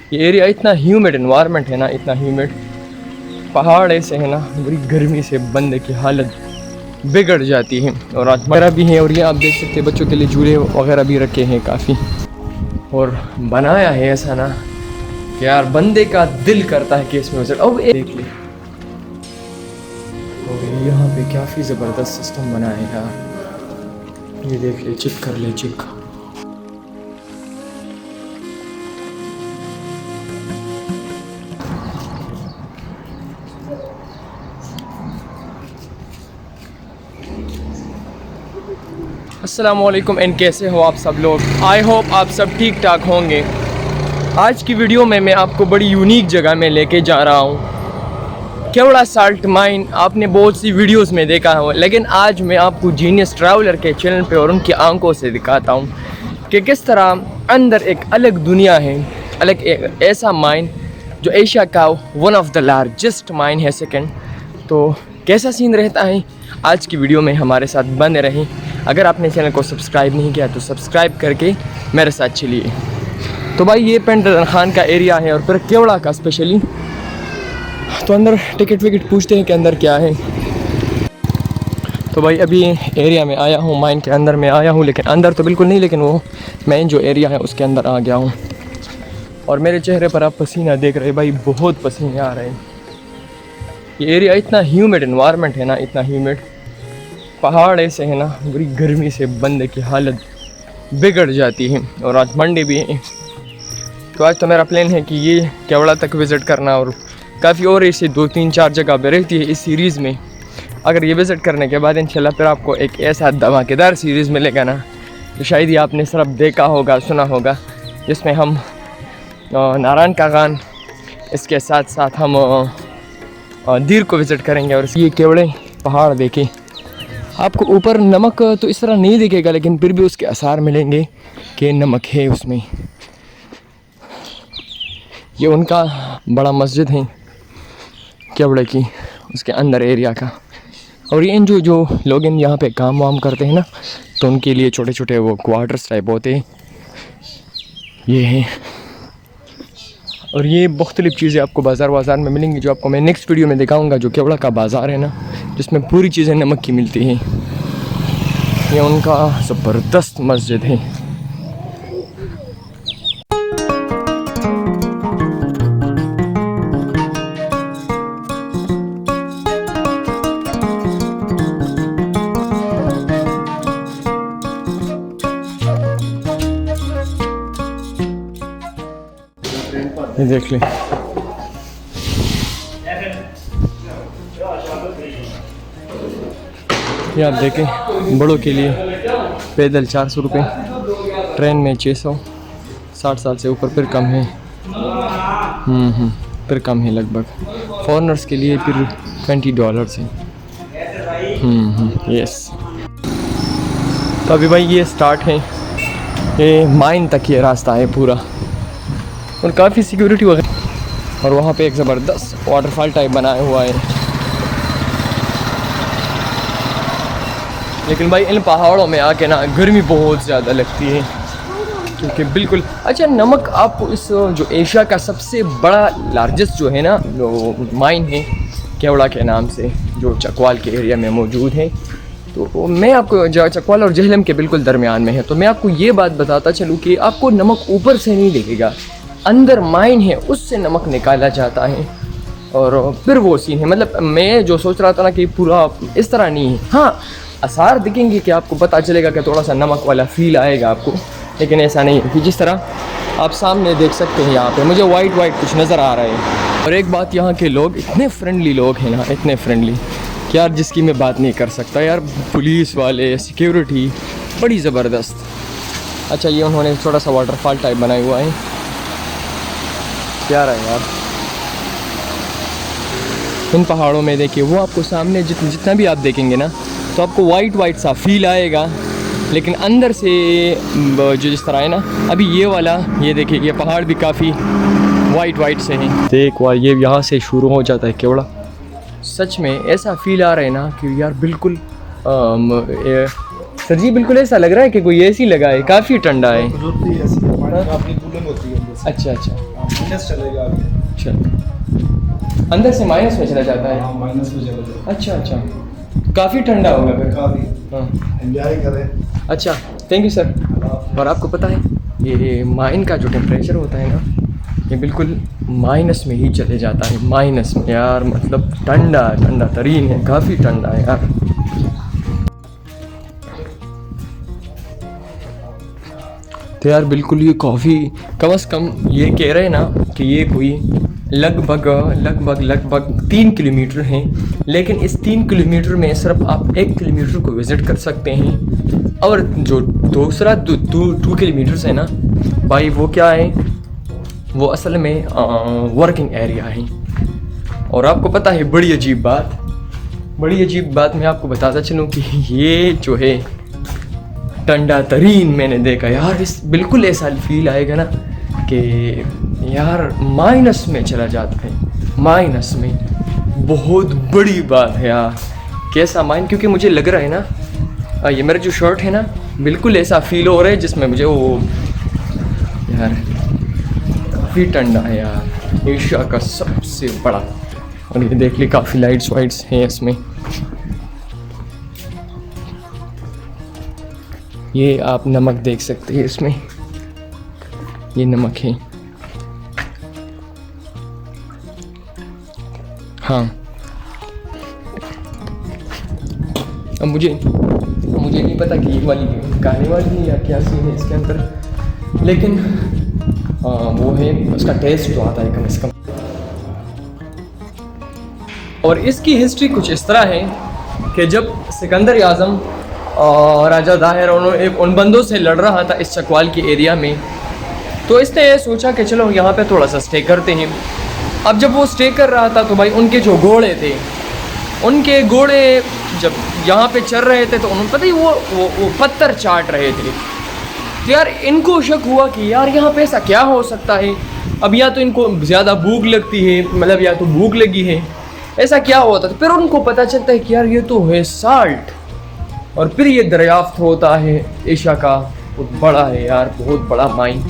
ये एरिया इतना humid environment है ना, इतना ह्यूमिड, पहाड़ ऐसे है ना, बड़ी गर्मी से बंदे की हालत बिगड़ जाती है। और आज वगैरह भी हैं, और ये आप देख सकते हैं बच्चों के लिए झूले वगैरह भी रखे हैं काफ़ी, और बनाया है ऐसा ना कि यार बंदे का दिल करता है कि इसमें विजिट। अब देख ले, और यहाँ पे काफ़ी ज़बरदस्त सिस्टम बना है यार, ये देख ले, चेक कर ले, चेक। अस्सलामुअलैकुम एंड कैसे हो आप सब लोग। आई होप आप सब ठीक ठाक होंगे। आज की वीडियो में मैं आपको बड़ी यूनिक जगह में लेके जा रहा हूँ, केवड़ा साल्ट माइन। आपने बहुत सी वीडियोस में देखा हो, लेकिन आज मैं आपको जीनियस ट्रैवलर के चैनल पे और उनकी आंखों से दिखाता हूँ कि किस तरह अंदर एक अलग दुनिया है, अलग एक ऐसा माइन जो एशिया का one of the largest mine है, सेकेंड। तो कैसा सीन रहता है, आज की वीडियो में हमारे साथ बने रहें। अगर आपने चैनल को सब्सक्राइब नहीं किया तो सब्सक्राइब करके मेरे साथ चलिए। तो भाई ये पेंट खान का एरिया है, और फिर केवड़ा का स्पेशली। तो अंदर टिकट विकेट पूछते हैं कि अंदर क्या है। तो भाई अभी एरिया में आया हूँ, माइन के अंदर में आया हूँ, लेकिन अंदर तो बिल्कुल नहीं, लेकिन वो मेन जो एरिया है उसके अंदर आ गया हूँ। और मेरे चेहरे पर आप पसीना देख रहे हैं भाई, बहुत पसीने आ रहे हैं। ये एरिया इतना ह्यूमिड इन्वायरमेंट है ना, इतना ह्यूमिड, पहाड़ ऐसे है ना, बड़ी गर्मी से बंदे की हालत बिगड़ जाती है। और आज मंडे भी है, तो आज तो मेरा प्लान है कि ये केवड़ा तक विज़िट करना, और काफ़ी और ऐसे 2-3-4 जगह पे रहती है इस सीरीज़ में। अगर ये विज़िट करने के बाद इंशाल्लाह फिर आपको एक ऐसा धमाकेदार सीरीज़ मिलेगा ना, तो शायद ये आपने सिर्फ देखा होगा, सुना होगा, जिसमें हम नारायण का गान, इसके साथ साथ हम दीर को विज़िट करेंगे। और ये केवड़े पहाड़ देखें, आपको ऊपर नमक तो इस तरह नहीं दिखेगा, लेकिन फिर भी उसके आसार मिलेंगे कि नमक है उसमें। ये उनका बड़ा मस्जिद है केवड़े की, उसके अंदर एरिया का। और ये जो लोग यहाँ पे काम वाम करते हैं ना, तो उनके लिए छोटे छोटे वो क्वार्टर्स टाइप होते हैं, ये हैं। और ये मुख्तलिफ़ चीज़ें आपको बाज़ार में मिलेंगी, जो आपको मैं नेक्स्ट वीडियो में दिखाऊंगा। जो केवड़ा का बाज़ार है ना, जिसमें पूरी चीज़ें नमक की मिलती हैं, ये उनका ज़बरदस्त मस्जिद है। ये देख लें, ये आप देखें, बड़ों के लिए पैदल 400 रुपये, ट्रेन में 600, 60 साल से ऊपर फिर कम है, फिर कम है लगभग। फॉरेनर्स के लिए फिर $20 है। यस। तो अभी भाई ये स्टार्ट है, ये माइन तक ये रास्ता है पूरा, और काफ़ी सिक्योरिटी वगैरह। और वहाँ पे एक ज़बरदस्त वाटरफॉल टाइप बनाया हुआ है। लेकिन भाई इन पहाड़ों में आके ना गर्मी बहुत ज़्यादा लगती है, क्योंकि बिल्कुल अच्छा नमक आपको इस जो एशिया का सबसे बड़ा लार्जेस्ट जो है ना, जो माइन है केवड़ा के नाम से, जो चकवाल के एरिया में मौजूद है। तो मैं आपको चकवाल और जहलम के बिल्कुल दरमियान में है, तो मैं आपको ये बात बताता चलूँ कि आपको नमक ऊपर से नहीं दिखेगा, अंदर माइन है उससे नमक निकाला जाता है, और फिर वो सीन है। मतलब मैं जो सोच रहा था ना कि पूरा इस तरह नहीं है, हाँ आसार दिखेंगे कि आपको पता चलेगा कि थोड़ा सा नमक वाला फील आएगा आपको, लेकिन ऐसा नहीं है कि जिस तरह आप सामने देख सकते हैं। यहाँ पे मुझे वाइट कुछ नज़र आ रहा है। और एक बात, यहाँ के लोग इतने फ्रेंडली लोग हैं ना, इतने फ्रेंडली कि यार जिसकी मैं बात नहीं कर सकता यार। पुलिस वाले, सिक्योरिटी बड़ी ज़बरदस्त। अच्छा ये उन्होंने थोड़ा सा वाटरफॉल टाइप बनाया हुआ है, प्यारा है यार। इन पहाड़ों में देखिए, वो आपको सामने जितना भी आप देखेंगे ना, तो आपको वाइट सा फील आएगा, लेकिन अंदर से जो जिस तरह है ना, अभी ये वाला ये देखिए, ये पहाड़ भी काफ़ी वाइट से हैं। देख वाह, ये यहाँ से शुरू हो जाता है केवड़ा। सच में ऐसा फील आ रहा है ना कि यार बिल्कुल सर जी बिल्कुल ऐसा लग रहा है कि कोई एसी लगा है, काफ़ी ठंडा है। अच्छा माइनस चलेगा आगे। अच्छा, अंदर से माइनस में चला जाता है। हाँ माइनस में चला जाएगा। अच्छा अच्छा, काफ़ी ठंडा होगा फिर। काफ़ी हाँ एंजॉय करें। अच्छा, थैंक यू सर। और आपको पता है ये माइन का जो टेम्परेचर होता है ना, ये बिल्कुल माइनस में ही चले जाता है, माइनस में यार, मतलब ठंडा ठंडा तरीन है, काफ़ी ठंडा है यार। तो यार बिल्कुल ये कॉफ़ी कम से कम ये कह रहे हैं ना कि ये कोई लगभग 3 किलोमीटर हैं, लेकिन इस 3 किलोमीटर में सिर्फ आप 1 किलोमीटर को विज़िट कर सकते हैं, और जो दूसरा 2 किलोमीटर्स है ना भाई, वो क्या है, वो असल में वर्किंग एरिया है। और आपको पता है बड़ी अजीब बात मैं आपको बताता चलूँ कि ये जो है ठंडा तरीन मैंने देखा यार, इस बिल्कुल ऐसा फील आएगा ना कि यार माइनस में चला जाता है, माइनस में। बहुत बड़ी बात है यार, कैसा माइन, क्योंकि मुझे लग रहा है ना ये मेरा जो शर्ट है ना बिल्कुल ऐसा फील हो रहा है जिसमें मुझे वो यार काफ़ी ठंडा है यार, एशिया का सबसे बड़ा। और ये देख ली काफ़ी लाइट्स वाइट्स हैं इसमें। ये आप नमक देख सकते हैं इसमें, ये नमक है। हाँ अब मुझे नहीं पता कि ये वाली गाने वाली है या क्या सीन है इसके अंदर, लेकिन वो है उसका टेस्ट जो आता है कम से कम। और इसकी हिस्ट्री कुछ इस तरह है कि जब सिकंदर आज़म और राजा दाहिर उन बंदों से लड़ रहा था इस चकवाल के एरिया में, तो इसने ये सोचा कि चलो यहाँ पे थोड़ा सा स्टे करते हैं। अब जब वो स्टे कर रहा था तो भाई उनके जो घोड़े थे, उनके घोड़े जब यहाँ पे चल रहे थे तो उन्होंने पता ही वो पत्थर चाट रहे थे। तो यार इनको शक हुआ कि यार यहाँ पे ऐसा क्या हो सकता है। अब या तो इनको ज़्यादा भूख लगती है, मतलब या तो भूख लगी है, ऐसा क्या होता। तो फिर उनको पता चलता है कि यार ये तो है साल्ट, और फिर ये दरियाफ्त होता है एशिया का बहुत बड़ा है यार, बहुत बड़ा माइन।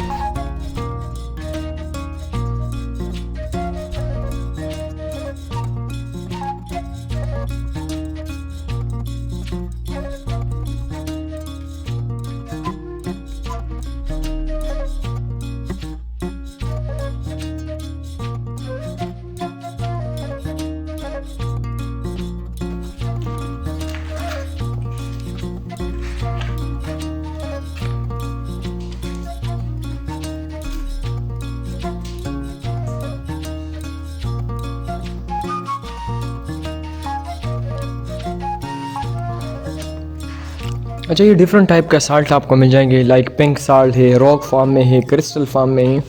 अच्छा, ये डिफरेंट टाइप का साल्ट आपको मिल जाएंगे, लाइक पिंक साल्ट है, रॉक फॉर्म में है, क्रिस्टल फॉर्म में है।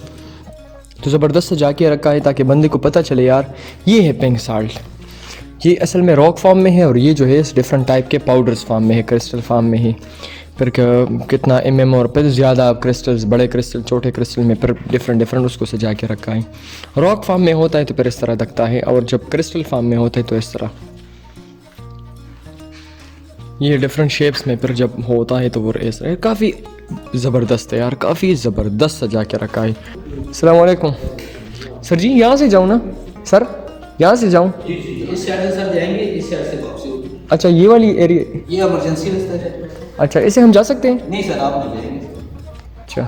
तो ज़बरदस्त सजा के रखा है ताकि बंदे को पता चले यार ये है पिंक साल्ट, ये असल में रॉक फॉर्म में है, और ये जो है इस डिफरेंट टाइप के पाउडर्स फॉर्म में है, क्रिस्टल फॉर्म में है। फिर कितना mm और फिर ज़्यादा क्रिस्टल्स, बड़े क्रिस्टल, छोटे क्रिस्टल में फिर डिफरेंट उसको सजा के रखा है। रॉक फॉर्म में होता है तो फिर इस तरह दिखता है, और जब क्रिस्टल फॉर्म में होता है तो इस तरह। ये डिफरेंट शेप्स में फिर जब होता है तो वो ऐसा है। काफ़ी ज़बरदस्त है यार, काफ़ी ज़बरदस्त सजा के रखा है। अस्सलाम वालेकुम सर जी, यहाँ से जाऊँ ना सर, यहाँ से जाऊँ? इस साइड से सर जाएंगे, इस साइड से वापसी होगी। अच्छा ये वाली एरिया, ये इमरजेंसी रास्ता है। अच्छा इसे हम जा सकते हैं? नहीं सर, आप नहीं जाएंगे। अच्छा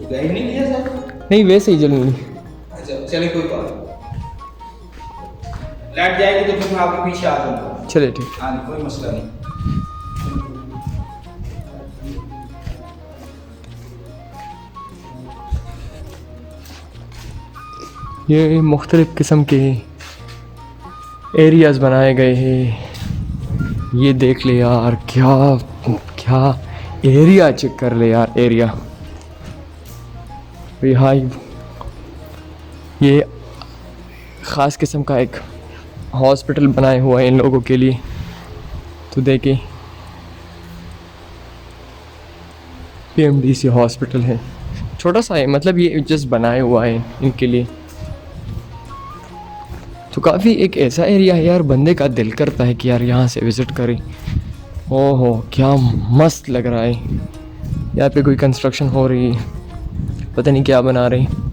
गाइड नहीं लिया सर? नहीं वैसे ही जल्दी। अच्छा चलिए कोई बात नहीं, लाइट जाएगी तो फिर मैं आपके पीछे आ जाऊंगा। चलिए ठीक। हाँ नहीं, कोई मसला नहीं। ये मुख्तलिफ़ किस्म के एरियाज़ बनाए गए हैं। ये देख ले यार, क्या क्या एरिया चेक कर ले यार, एरिया। हाई ये ख़ास किस्म का एक हॉस्पिटल बनाए हुआ है इन लोगों के लिए। तो देखिए PMDC हॉस्पिटल है, छोटा सा है, मतलब ये जस्ट बनाया हुआ है इनके लिए। तो काफ़ी एक ऐसा एरिया है यार, बंदे का दिल करता है कि यार यहाँ से विज़िट करें। ओहो क्या मस्त लग रहा है। यहाँ पे कोई कंस्ट्रक्शन हो रही है, पता नहीं क्या बना रहे हैं।